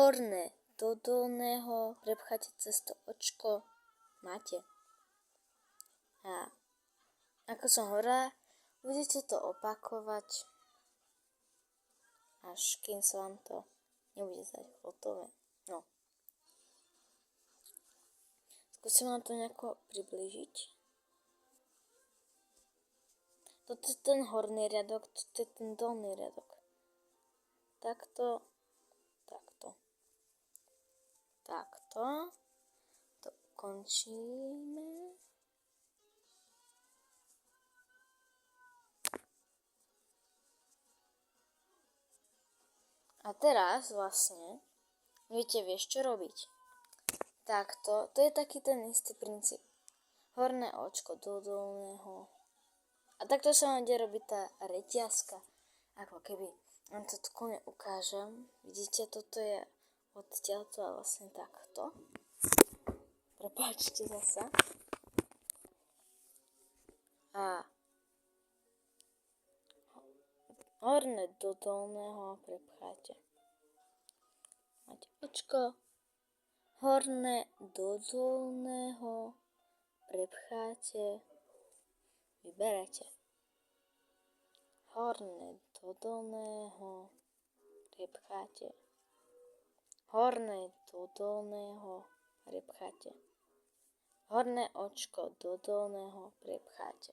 horné do dolného, prepcháte cez to očko, máte. A ako som hovorila, budete to opakovať, až kým sa vám to nebude zdať hotové. No. Skúsim vám to nejako priblížiť. Toto je ten horný riadok, toto je ten dolný riadok. Takto. To končíme. A teraz vlastne viete, vieš čo robiť. Takto, to je taký ten istý princíp. Horné očko do dolného. A takto sa vám ide robiť tá reťazka. Ako keby vám to tukone ukážem. Vidíte, toto je odtiaľto a vlastne takto. Prepáčte zasa. A horné do dolného prepcháte. Máte očko. Horné do dolného prepcháte. Vyberete. Horné do dolného prepcháte. Horné do dolného prepcháte. Horné očko do dolného prepcháte.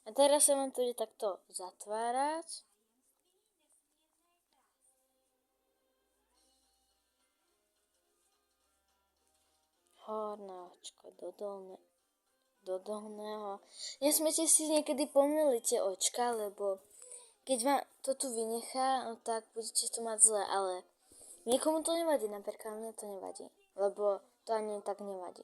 A teraz sa vám to ide takto zatvárať. Horné očko do dolného. Nesmiete si niekedy pomýliť tie očka, lebo keď vám to tu vynechá, no tak budete to mať zle, ale niekomu to nevadí, napríklad mne to nevadí, lebo to ani tak nevadí.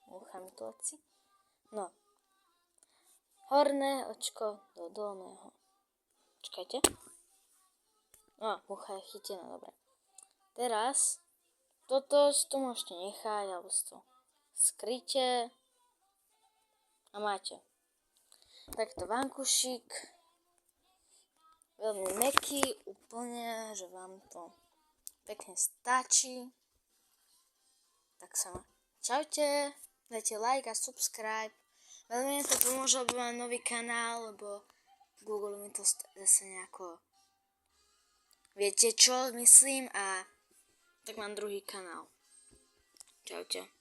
Múcham tu oci. No. Horné očko do dolného. Čakajte. No, mucha je chytená, dobre. Teraz toto si tu môžete nechať, alebo si to skryte a máte. Takto vankušik, veľmi mäkký, úplne, že vám to pekne stačí. Tak sa má. Čaute, dajte like a subscribe. Veľmi mi to pomôže, aby mám nový kanál, lebo Google mi to zase nejako viete čo myslím a tak mám druhý kanál. Čaute.